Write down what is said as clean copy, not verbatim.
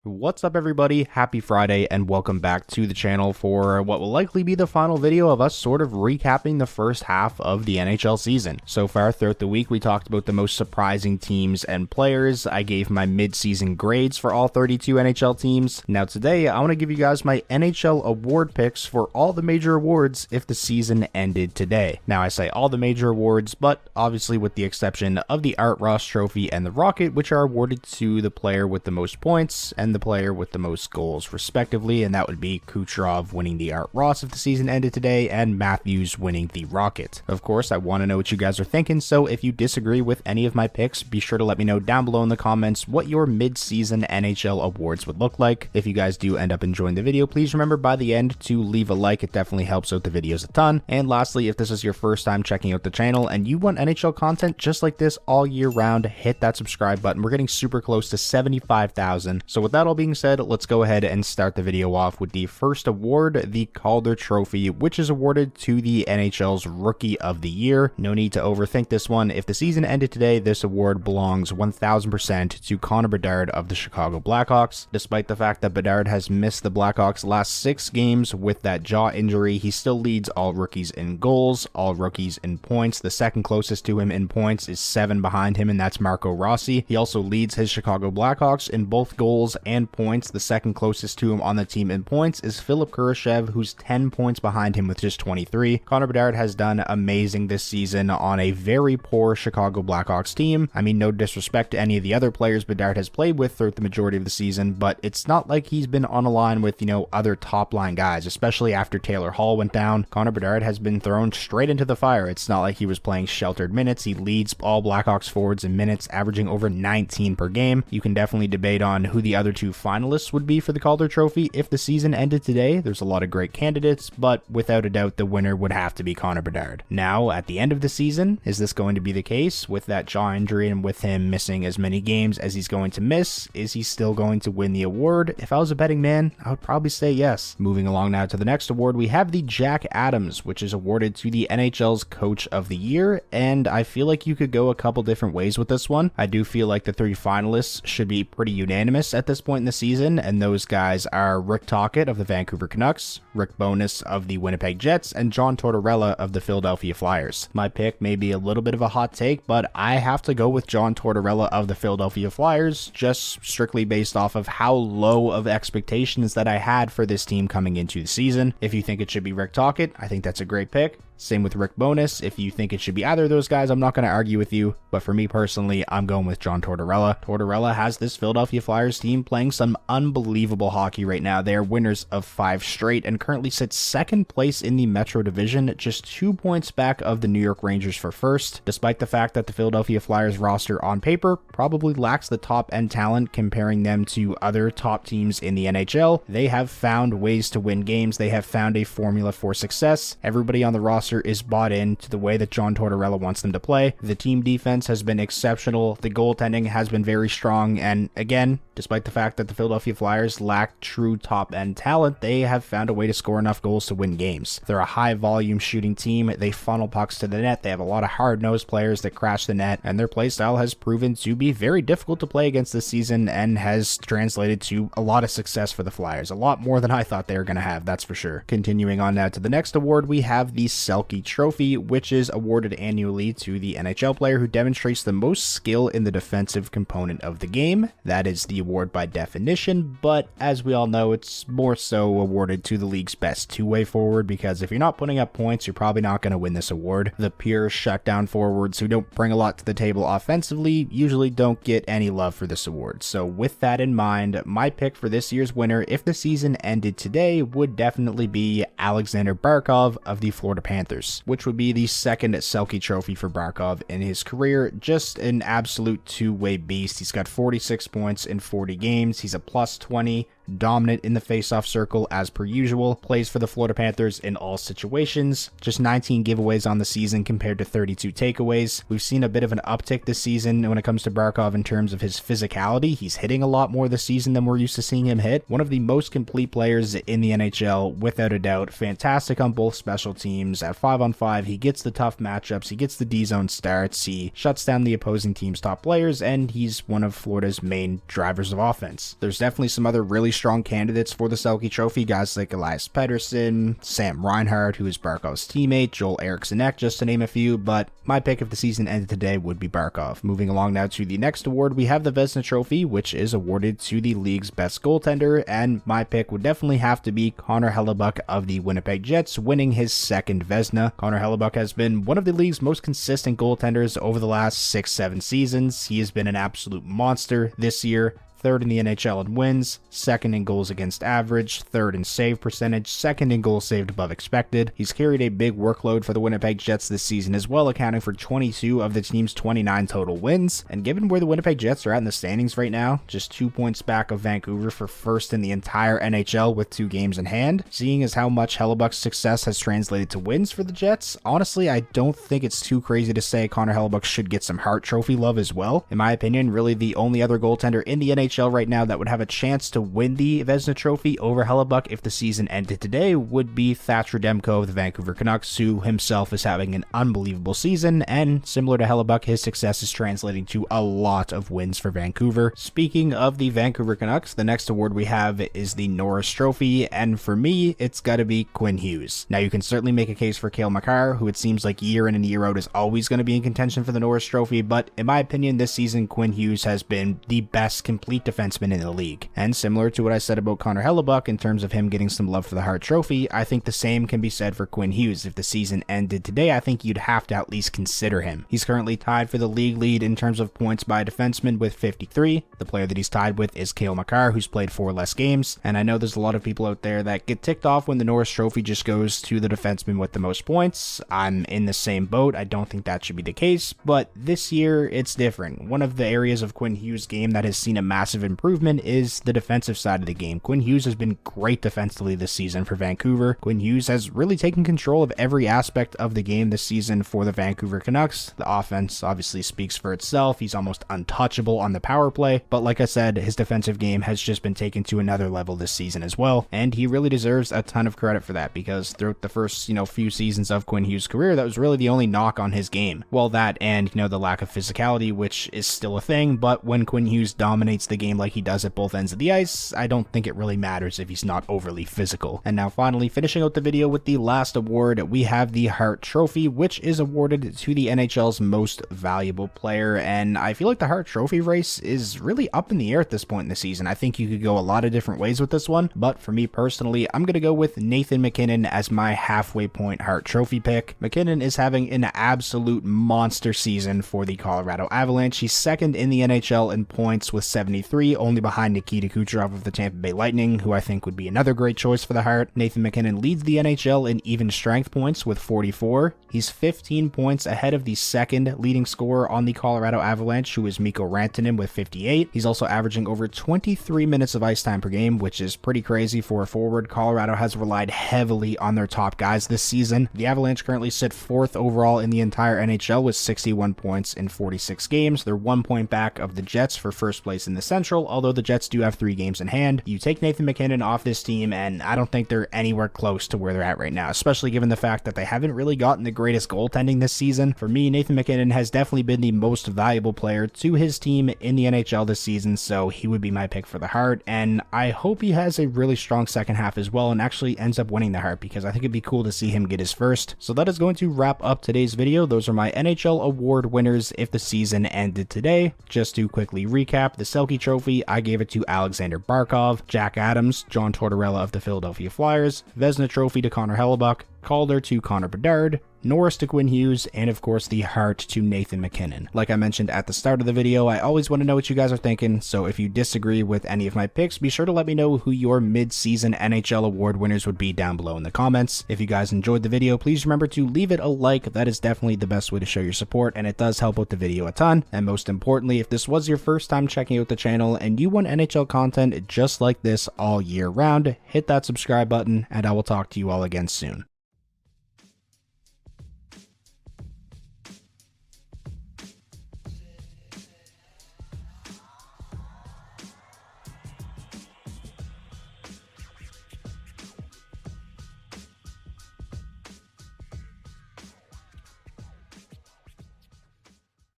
What's up everybody, happy Friday and welcome back to the channel for what will likely be the final video of us sort of recapping the first half of the NHL season. So far throughout the week we talked about the most surprising teams and players. I gave my mid-season grades for all 32 NHL teams. Now today I want to give you guys my NHL award picks for all the major awards if the season ended today. Now I say all the major awards, but obviously with the exception of the Norris Trophy and the Rocket, which are awarded to the player with the most points and the player with the most goals respectively, and that would be Kucherov winning the Art Ross if the season ended today and Matthews winning the Rocket. Of course, I want to know what you guys are thinking, so if you disagree with any of my picks, be sure to let me know down below in the comments what your mid-season NHL awards would look like. If you guys do end up enjoying the video, please remember by the end to leave a like. It definitely helps out the videos a ton. And lastly, if this is your first time checking out the channel and you want NHL content just like this all year round, hit that subscribe button. We're getting super close to 75,000. So with that all being said, let's go ahead and start the video off with the first award, the Calder Trophy, which is awarded to the NHL's Rookie of the Year. No need to overthink this one. If the season ended today, this award belongs 1000% to Connor Bedard of the Chicago Blackhawks. Despite the fact that Bedard has missed the Blackhawks' last 6 games with that jaw injury, he still leads all rookies in goals, all rookies in points. The second closest to him in points is 7 behind him, and that's Marco Rossi. He also leads his Chicago Blackhawks in both goals and points. The second closest to him on the team in points is Philip Kurashev, who's 10 points behind him with just 23. Connor Bedard has done amazing this season on a very poor Chicago Blackhawks team. I mean, no disrespect to any of the other players Bedard has played with throughout the majority of the season, but it's not like he's been on a line with, other top line guys, especially after Taylor Hall went down. Connor Bedard has been thrown straight into the fire. It's not like he was playing sheltered minutes. He leads all Blackhawks forwards in minutes, averaging over 19 per game. You can definitely debate on who the other 2 finalists would be for the Calder Trophy if the season ended today. There's a lot of great candidates, but without a doubt the winner would have to be Connor Bedard. Now at the end of the season, is this going to be the case with that jaw injury and with him missing as many games as he's going to miss? Is he still going to win the award? If I was a betting man, I would probably say yes. Moving along now to the next award, we have the Jack Adams, which is awarded to the NHL's Coach of the Year, and I feel like you could go a couple different ways with this one. I do feel like the 3 finalists should be pretty unanimous at this point in the season, and those guys are Rick Tocchet of the Vancouver Canucks, Rick Bowness of the Winnipeg Jets, and John Tortorella of the Philadelphia Flyers. My pick may be a little bit of a hot take, but I have to go with John Tortorella of the Philadelphia Flyers, just strictly based off of how low of expectations that I had for this team coming into the season. If you think it should be Rick Tocchet, I think that's a great pick. Same with Rick Bowness. If you think it should be either of those guys, I'm not going to argue with you. But for me personally, I'm going with John Tortorella. Tortorella has this Philadelphia Flyers team playing some unbelievable hockey right now. They are winners of 5 straight and currently sit 2nd place in the Metro Division, just 2 points back of the New York Rangers for 1st. Despite the fact that the Philadelphia Flyers roster on paper probably lacks the top end talent comparing them to other top teams in the NHL, they have found ways to win games. They have found a formula for success. Everybody on the roster is bought in to the way that John Tortorella wants them to play. The team defense has been exceptional. The goaltending has been very strong. And again, despite the fact that the Philadelphia Flyers lack true top-end talent, they have found a way to score enough goals to win games. They're a high-volume shooting team. They funnel pucks to the net. They have a lot of hard-nosed players that crash the net, and their play style has proven to be very difficult to play against this season and has translated to a lot of success for the Flyers. A lot more than I thought they were going to have, that's for sure. Continuing on now to the next award, we have the Selke Trophy, which is awarded annually to the NHL player who demonstrates the most skill in the defensive component of the game. That is the award by definition, but as we all know, it's more so awarded to the league's best 2-way forward, because if you're not putting up points, you're probably not going to win this award. The pure shutdown forwards who don't bring a lot to the table offensively usually don't get any love for this award. So with that in mind, my pick for this year's winner, if the season ended today, would definitely be Alexander Barkov of the Florida Panthers, which would be the 2nd Selke Trophy for Barkov in his career. Just an absolute 2-way beast. He's got 46 points in 40 games. He's a +20, dominant in the faceoff circle as per usual, plays for the Florida Panthers in all situations, just 19 giveaways on the season compared to 32 takeaways. We've seen a bit of an uptick this season when it comes to Barkov in terms of his physicality. He's hitting a lot more this season than we're used to seeing him hit. One of the most complete players in the NHL, without a doubt. Fantastic on both special teams. At 5-on-5, he gets the tough matchups, he gets the D-zone starts, he shuts down the opposing team's top players, and he's one of Florida's main drivers of offense. There's definitely some other really strong candidates for the Selke Trophy, guys like Elias Pettersson, Sam Reinhart, who is Barkov's teammate, Joel Eriksson-Ek, just to name a few, but my pick if the season ended today would be Barkov. Moving along now to the next award, we have the Vezina Trophy, which is awarded to the league's best goaltender, and my pick would definitely have to be Connor Hellebuyck of the Winnipeg Jets, winning his second Vezina. Connor Hellebuyck has been one of the league's most consistent goaltenders over the last 6-7 seasons. He has been an absolute monster this year. Third in the NHL in wins, second in goals against average, third in save percentage, second in goals saved above expected. He's carried a big workload for the Winnipeg Jets this season as well, accounting for 22 of the team's 29 total wins. And given where the Winnipeg Jets are at in the standings right now, just 2 points back of Vancouver for first in the entire NHL with 2 games in hand, seeing as how much Hellebuyck's success has translated to wins for the Jets, honestly, I don't think it's too crazy to say Connor Hellebuyck should get some Hart Trophy love as well. In my opinion, really the only other goaltender in the NHL right now that would have a chance to win the Vezina Trophy over Hellebuyck if the season ended today would be Thatcher Demko of the Vancouver Canucks, who himself is having an unbelievable season, and similar to Hellebuyck, his success is translating to a lot of wins for Vancouver. Speaking of the Vancouver Canucks, the next award we have is the Norris Trophy, and for me, it's gotta be Quinn Hughes. Now, you can certainly make a case for Cale Makar, who it seems like year in and year out is always going to be in contention for the Norris Trophy, but in my opinion, this season, Quinn Hughes has been the best complete defenseman in the league. And similar to what I said about Connor Hellebuyck in terms of him getting some love for the Hart Trophy, I think the same can be said for Quinn Hughes. If the season ended today, I think you'd have to at least consider him. He's currently tied for the league lead in terms of points by a defenseman with 53. The player that he's tied with is Cale Makar, who's played 4 less games. And I know there's a lot of people out there that get ticked off when the Norris Trophy just goes to the defenseman with the most points. I'm in the same boat. I don't think that should be the case, but this year it's different. One of the areas of Quinn Hughes' game that has seen a massive improvement is the defensive side of the game. Quinn Hughes has been great defensively this season for Vancouver. Quinn Hughes has really taken control of every aspect of the game this season for the Vancouver Canucks. The offense obviously speaks for itself. He's almost untouchable on the power play, but like I said, his defensive game has just been taken to another level this season as well, and he really deserves a ton of credit for that, because throughout the first, few seasons of Quinn Hughes' career, that was really the only knock on his game. Well, that and, the lack of physicality, which is still a thing, but when Quinn Hughes dominates the game like he does at both ends of the ice, I don't think it really matters if he's not overly physical. And now finally, finishing out the video with the last award, we have the Hart Trophy, which is awarded to the NHL's most valuable player, and I feel like the Hart Trophy race is really up in the air at this point in the season. I think you could go a lot of different ways with this one, but for me personally, I'm going to go with Nathan MacKinnon as my halfway point Hart Trophy pick. MacKinnon is having an absolute monster season for the Colorado Avalanche. He's second in the NHL in points with 73, only behind Nikita Kucherov of the Tampa Bay Lightning, who I think would be another great choice for the Hart. Nathan MacKinnon leads the NHL in even strength points with 44. He's 15 points ahead of the second leading scorer on the Colorado Avalanche, who is Mikko Rantanen with 58. He's also averaging over 23 minutes of ice time per game, which is pretty crazy for a forward. Colorado has relied heavily on their top guys this season. The Avalanche currently sit 4th overall in the entire NHL with 61 points in 46 games. They're 1 point back of the Jets for first place in the Central, although the Jets do have 3 games in hand. You take Nathan MacKinnon off this team, and I don't think they're anywhere close to where they're at right now, especially given the fact that they haven't really gotten the greatest goaltending this season. For me, Nathan MacKinnon has definitely been the most valuable player to his team in the NHL this season, so he would be my pick for the Hart, and I hope he has a really strong second half as well and actually ends up winning the Hart, because I think it'd be cool to see him get his first. So that is going to wrap up today's video. Those are my NHL award winners if the season ended today. Just to quickly recap, the Selke Trophy, I gave it to Alexander Barkov, Jack Adams, John Tortorella of the Philadelphia Flyers, Vezina Trophy to Connor Hellebuyck, Calder to Connor Bedard, Norris to Quinn Hughes, and of course the Hart to Nathan MacKinnon. Like I mentioned at the start of the video, I always want to know what you guys are thinking, so if you disagree with any of my picks, be sure to let me know who your mid-season NHL award winners would be down below in the comments. If you guys enjoyed the video, please remember to leave it a like. That is definitely the best way to show your support, and it does help out the video a ton. And most importantly, if this was your first time checking out the channel and you want NHL content just like this all year round, hit that subscribe button, and I will talk to you all again soon.